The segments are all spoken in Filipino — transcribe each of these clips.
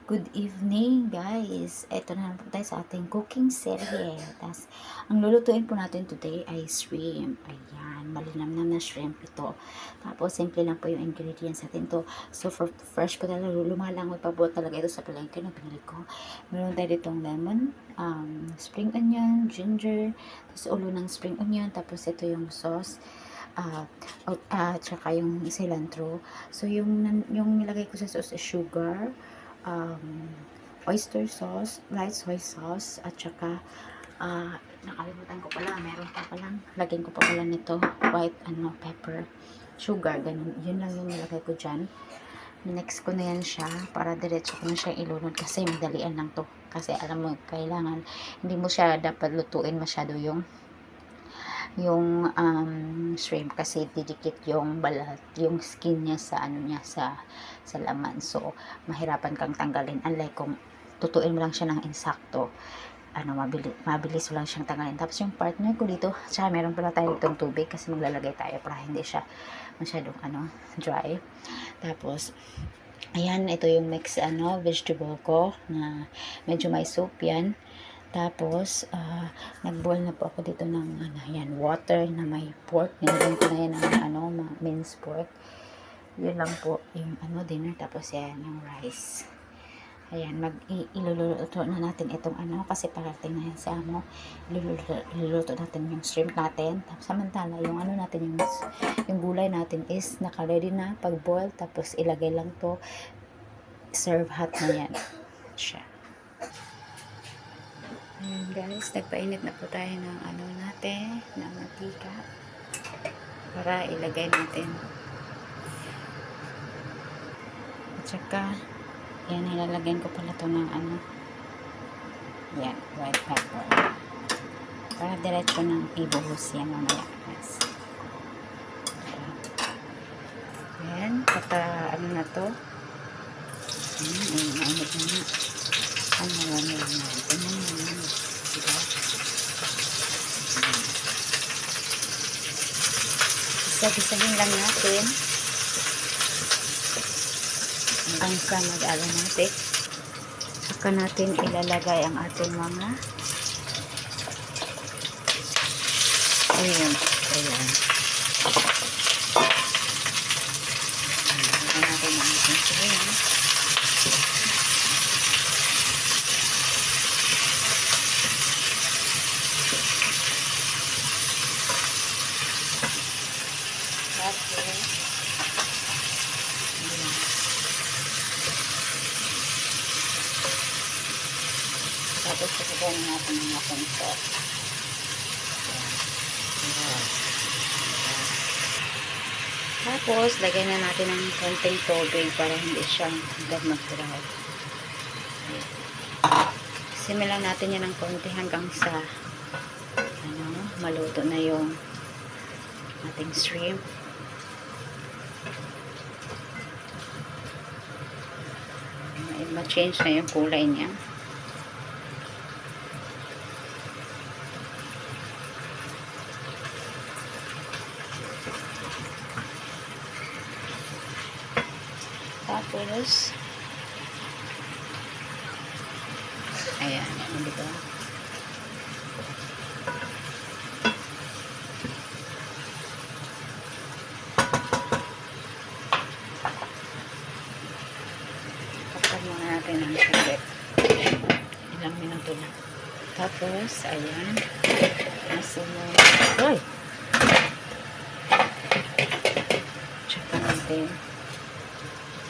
Good evening, guys. Ito na po tayo sa ating cooking serye. Tas, ang lulutuin po natin today ay shrimp. Ayan, malinamnam na shrimp ito. Tapos, simple lang po yung ingredients natin to. So, for fresh po talaga, lumalangoy pa po talaga ito sa palengke na pinili ko. Meron tayo ditong lemon, spring onion, ginger, tapos ulo ng spring onion, tapos ito yung sauce, tsaka yung cilantro. So, yung nilagay ko sa sauce is sugar, oyster sauce, light soy sauce, at saka nakalimutan ko pala, meron pa palang lagyan ko pa pala nito white pepper, sugar, ganun. Yun lang yung nilagay ko dyan. Next ko na yan siya para diretso ko na siya ilunod kasi madalian lang to, kasi alam mo, kailangan hindi mo siya dapat lutuin masyado yung shrimp kasi didikit yung balat, yung skin niya sa niya sa laman. So, mahirapan kang tanggalin. Unlike kung tutuin mo lang siya ng insakto, mabilis mo lang siyang tanggalin. Tapos yung partner ko dito, tsaka meron pala tayo itong tubig kasi maglalagay tayo para hindi siya masyadong dry. Tapos, ayan, ito yung mix vegetable ko na medyo may soup yan. Tapos, nag-boil na po ako dito ng yan, water na may pork. Nilagyan ko na yan ng minced pork. Yun lang po yung dinner. Tapos yan, yung rice. Ayan, iluluto na natin itong kasi parating na yan sa iluluto natin yung shrimp natin. Tapos samantala, yung natin, yung gulay natin is naka-ready na pag-boil. Tapos ilagay lang to, serve hot na yan siya. Ayan guys, nagpainit na po tayo ng natin, ng mantika para ilagay natin. At saka, yan, nilalagyan ko pala to ng yan, white pepper. Para diretso ng ibuhos yan mamaya guys. Ayan, pata na to. Ayan, mainit na nga. Yan natin. Diba? Isa-isahin lang natin hanggang sa mag-aromatic. Saka natin ilalagay ang ating mga ayan. Lagyan natin ang ating shrimp. Tapos sasagyan natin ang ating sauce. Tapos lagyan na natin ng konting tubig para hindi siya agad mag-dry. Similan natin yan ng konti hanggang sa maluto na yung ating shrimp. Ma-change na yung kulay niya. Tapos ayan, diba? Kapag muna natin ang saglit. Ilang minuto lang. Tapos, ayan. Nasunod. Uy!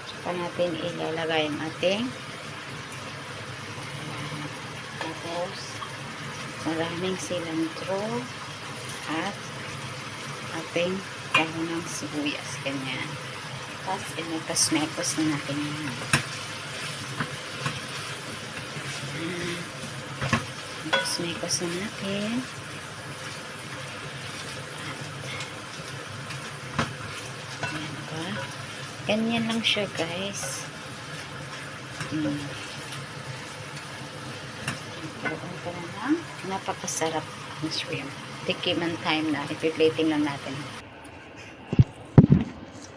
Tsaka natin ilalagay ang ating tapos maraming cilantro at ating dahon ng sibuyas, ganyan. Tapos inagkasmekos na natin yan. Inagkasmekos na natin. Ayan ba? Ganyan lang siya guys. Napakasarap ng shrimp. Tikiman time na. Ipi-plating lang natin.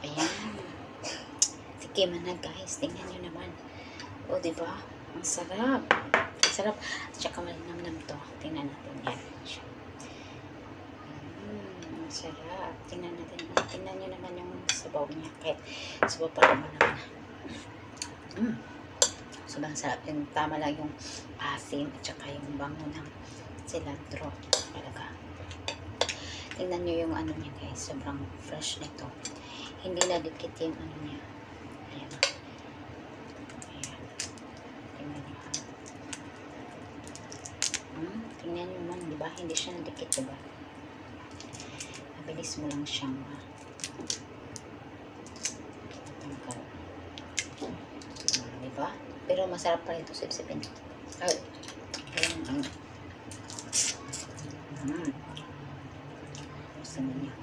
Ayan. Tikiman na guys. Tingnan nyo naman. O, diba? Ang sarap. Ang sarap. At saka malinamnam to. Tingnan natin yan. Ang sarap. Tingnan natin. Tingnan nyo naman yung sabaw niya. Kahit sabaw pa naman na. Sobrang sarap. Yung tama lang yung asim at saka yung bango ng cilantro. Talaga. Tingnan nyo yung ano niya guys. Sobrang fresh nito. Hindi na dikit yung ano niya. Ayan. Ayan. Tingnan nyo. Tingnan nyo man. Diba? Hindi siya nadikit. Diba? Mabilis mo lang siyang tanggal. Diba? Pero masarap pa rin ito sipsipin. Ay. Ayan. Gusto niya.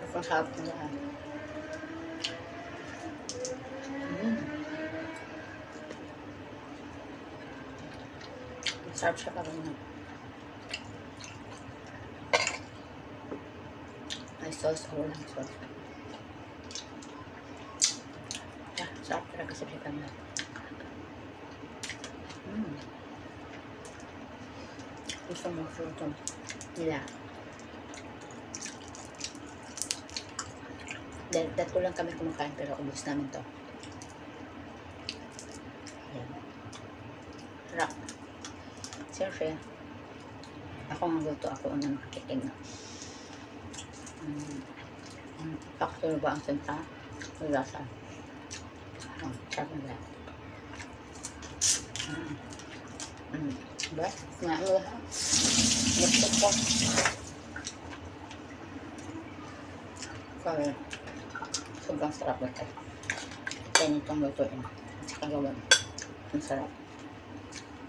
Ang sarap na lahat. Masarap siya pa rin. May sauce o walang sauce. Sarap talaga sa sipan na. Gusto mo fruto nila. Dahil tatlo lang kami kumakain pero ubos namin to. Ayan. Sarap. Siyempre, ako ang luto. Ako ang nakikinig na. Factor ba ang senta? Wala sa. Sarap na lahat. Diba? Nga mo lahat. Gusto ko. Kaya, sobrang sarap ito. Kaya nitong lutuin. At saka gawin. Ang sarap.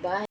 Bye!